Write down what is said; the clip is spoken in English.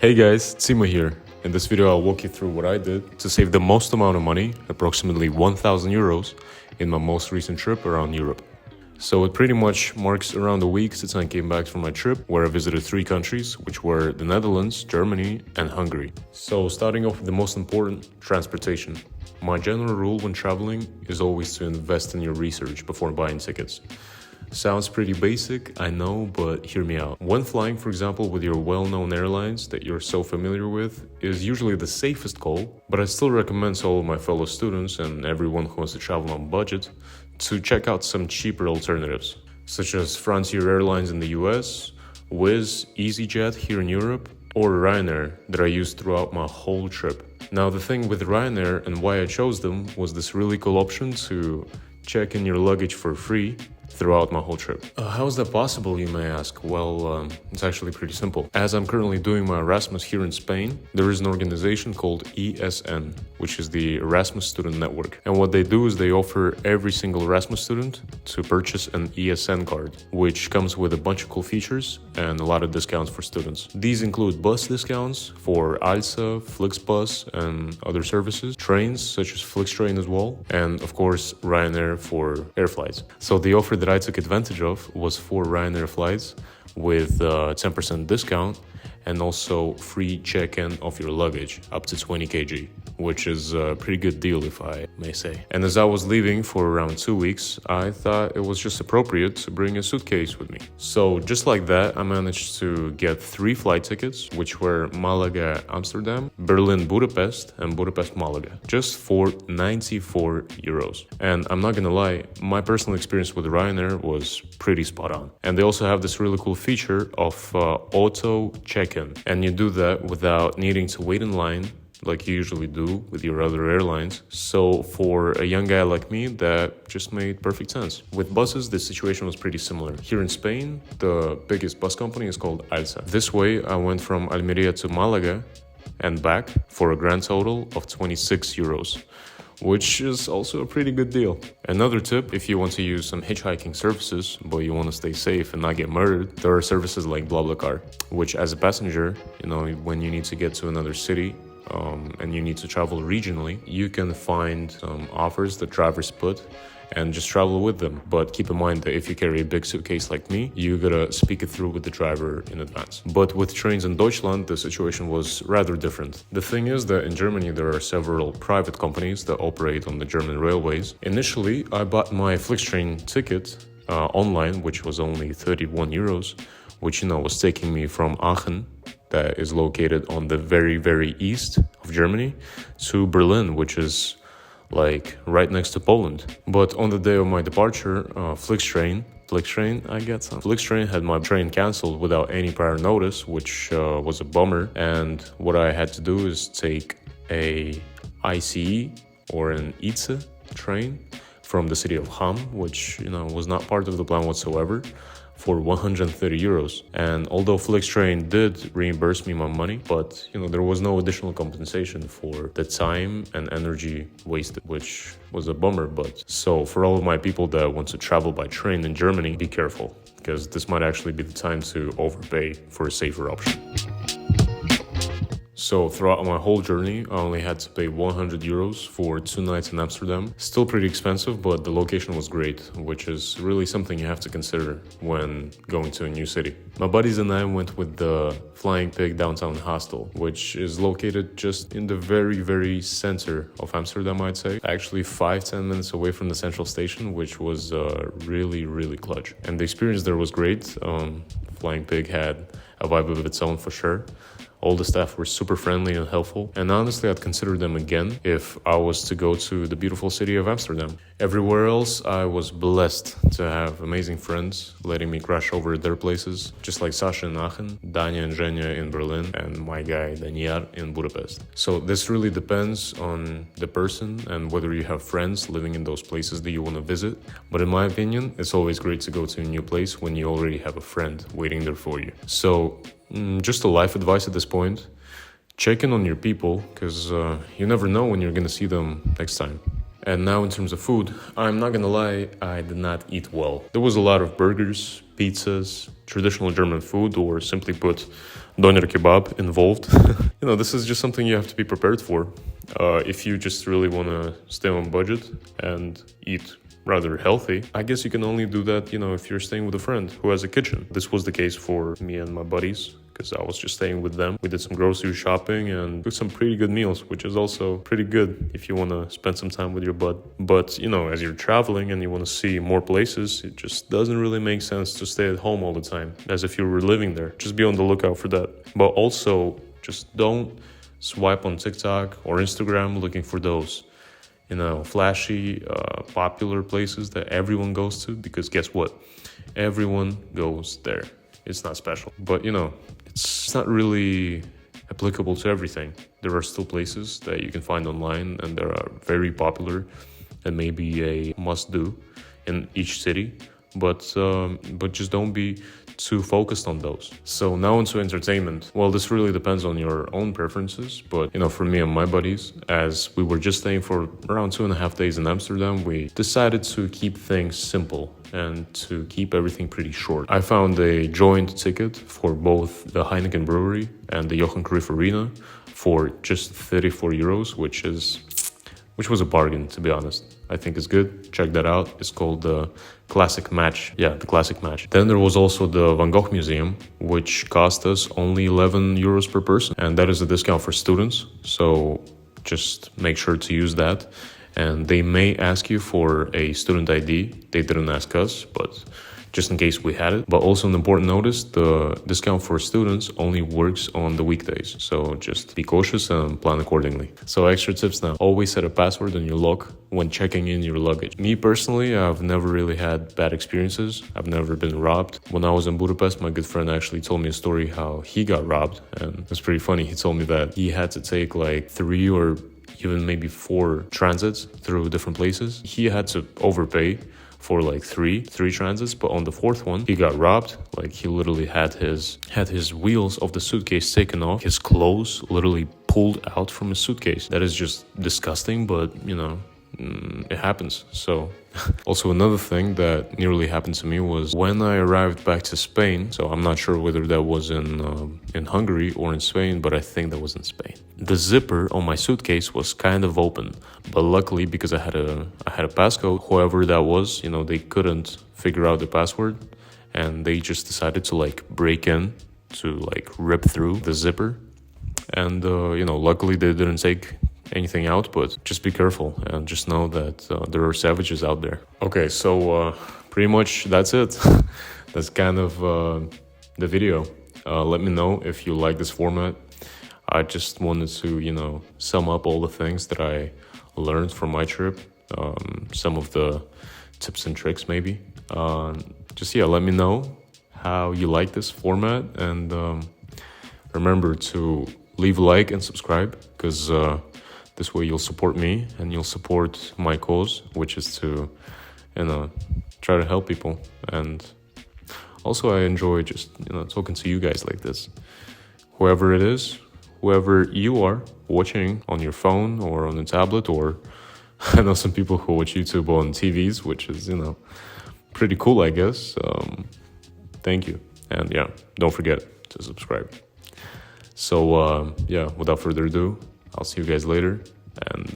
Hey guys, Tima here. In this video I'll walk you through what I did to save the most amount of money, approximately 1,000 euros, in my most recent trip around Europe. So it pretty much marks around a week since I came back from my trip, where I visited 3 countries, which were the Netherlands, Germany and Hungary. So starting off with the most important, transportation. My general rule when traveling is always to invest in your research before buying tickets. Sounds pretty basic, I know, but hear me out. When flying, for example, with your well-known airlines that you're so familiar with, is usually the safest call, but I still recommend to all of my fellow students and everyone who wants to travel on budget to check out some cheaper alternatives, such as Frontier Airlines in the US, Wizz, EasyJet here in Europe, or Ryanair that I used throughout my whole trip. Now the thing with Ryanair and why I chose them was this really cool option to check in your luggage for free throughout my whole trip. How is that possible, you may ask? Well, it's actually pretty simple. As I'm currently doing my Erasmus here in Spain, there is an organization called ESN, which is the Erasmus Student Network. And what they do is they offer every single Erasmus student to purchase an ESN card, which comes with a bunch of cool features and a lot of discounts for students. These include bus discounts for ALSA, Flixbus and other services, trains such as Flixtrain as well, and of course Ryanair for air flights. So the offer that I took advantage of was 4 Ryanair flights with a 10% discount and also free check-in of your luggage up to 20 kg, which is a pretty good deal if I may say. And as I was leaving for around 2 weeks, I thought it was just appropriate to bring a suitcase with me. So just like that, I managed to get 3 flight tickets, which were Malaga, Amsterdam, Berlin, Budapest, and Budapest, Malaga, just for 94 euros. And I'm not gonna lie, my personal experience with Ryanair was pretty spot on. And they also have this really cool feature of auto check-in. And you do that without needing to wait in line like you usually do with your other airlines. So for a young guy like me, that just made perfect sense. With buses, the situation was pretty similar. Here in Spain, the biggest bus company is called ALSA. This way, I went from Almeria to Malaga and back for a grand total of 26 euros. Which is also a pretty good deal. Another tip, if you want to use some hitchhiking services, but you want to stay safe and not get murdered, there are services like BlaBlaCar, which as a passenger, when you need to get to another city, and you need to travel regionally, you can find some offers that drivers put and just travel with them. But keep in mind that if you carry a big suitcase like me, you gotta speak it through with the driver in advance. But with trains in Deutschland, the situation was rather different. The thing is that in Germany, there are several private companies that operate on the German railways. Initially, I bought my Flixtrain ticket online, which was only 31 euros, which, was taking me from Aachen, that is located on the very, very east of Germany, to Berlin, which is like right next to Poland. But on the day of my departure, Flixtrain had my train cancelled without any prior notice, which was a bummer. And what I had to do is take a ICE or an ICE train from the city of Hamm, which was not part of the plan whatsoever, for 130 euros. And although Flixtrain did reimburse me my money, but there was no additional compensation for the time and energy wasted, which was a bummer. But so for all of my people that want to travel by train in Germany, be careful, because this might actually be the time to overpay for a safer option. So throughout my whole journey, I only had to pay 100 euros for 2 nights in Amsterdam. Still pretty expensive, but the location was great, which is really something you have to consider when going to a new city. My buddies and I went with the Flying Pig Downtown Hostel, which is located just in the very, very center of Amsterdam, I'd say. Actually 5-10 minutes away from the central station, which was really, really clutch. And the experience there was great. Flying Pig had a vibe of its own for sure. All the staff were super friendly and helpful, and honestly I'd consider them again if I was to go to the beautiful city of Amsterdam. Everywhere else, I was blessed to have amazing friends letting me crash over at their places, just like Sasha in Aachen, Dania and Zhenya in Berlin, and my guy Daniar in Budapest. So this really depends on the person and whether you have friends living in those places that you want to visit. But in my opinion, it's always great to go to a new place when you already have a friend waiting there for you. So just a life advice at this point, check in on your people, because you never know when you're gonna see them next time. And now in terms of food, I'm not gonna lie, I did not eat well. There was a lot of burgers, pizzas, traditional German food, or simply put, doner kebab involved. This is just something you have to be prepared for. If you just really want to stay on budget and eat rather healthy, I guess you can only do that, if you're staying with a friend who has a kitchen. This was the case for me and my buddies, because I was just staying with them. We did some grocery shopping and cooked some pretty good meals, which is also pretty good if you want to spend some time with your bud. But, as you're traveling and you want to see more places, it just doesn't really make sense to stay at home all the time, as if you were living there. Just be on the lookout for that. But also, just don't swipe on TikTok or Instagram looking for those flashy, popular places that everyone goes to, because guess what? Everyone goes there. It's not special. But, it's not really applicable to everything. There are still places that you can find online and that are very popular and maybe a must-do in each city. But just don't be too focused on those. So now into entertainment. Well, this really depends on your own preferences, but for me and my buddies, as we were just staying for around 2.5 days in Amsterdam, we decided to keep things simple and to keep everything pretty short. I found a joint ticket for both the Heineken Brewery and the Johan Cruyff Arena for just 34 euros, which was a bargain, to be honest. I think it's good. Check that out. It's called the Classic Match. Yeah, the Classic Match. Then there was also the Van Gogh Museum, which cost us only 11 euros per person. And that is a discount for students. So just make sure to use that. And they may ask you for a student ID. They didn't ask us, but just in case we had it. But also an important notice, the discount for students only works on the weekdays. So just be cautious and plan accordingly. So extra tips now. Always set a password on your lock when checking in your luggage. Me personally, I've never really had bad experiences. I've never been robbed. When I was in Budapest, my good friend actually told me a story how he got robbed. And it's pretty funny. He told me that he had to take like 3 or even maybe 4 transits through different places. He had to overpay for like three transits, but on the 4th one he got robbed. Like he literally had his wheels of the suitcase taken off, his clothes literally pulled out from his suitcase. That is just disgusting, but it happens. So also another thing that nearly happened to me was when I arrived back to Spain. So I'm not sure whether that was in Hungary or in Spain, but I think that was in Spain. The zipper on my suitcase was kind of open, but luckily, because I had a passcode, whoever that was, they couldn't figure out the password, and they just decided to like break in to like rip through the zipper. And luckily they didn't take anything out, but just be careful and just know that there are savages out there. Okay, so pretty much that's it. That's kind of the video. Let me know if you like this format. I just wanted to sum up all the things that I learned from my trip, some of the tips and tricks maybe. Let me know how you like this format, and remember to leave a like and subscribe, because this way you'll support me and you'll support my cause, which is to try to help people. And also I enjoy just talking to you guys like this, whoever it is, whoever you are watching on your phone or on a tablet, or I know some people who watch YouTube on TVs, which is pretty cool, I guess. Thank you, and yeah, don't forget to subscribe. So without further ado, I'll see you guys later, and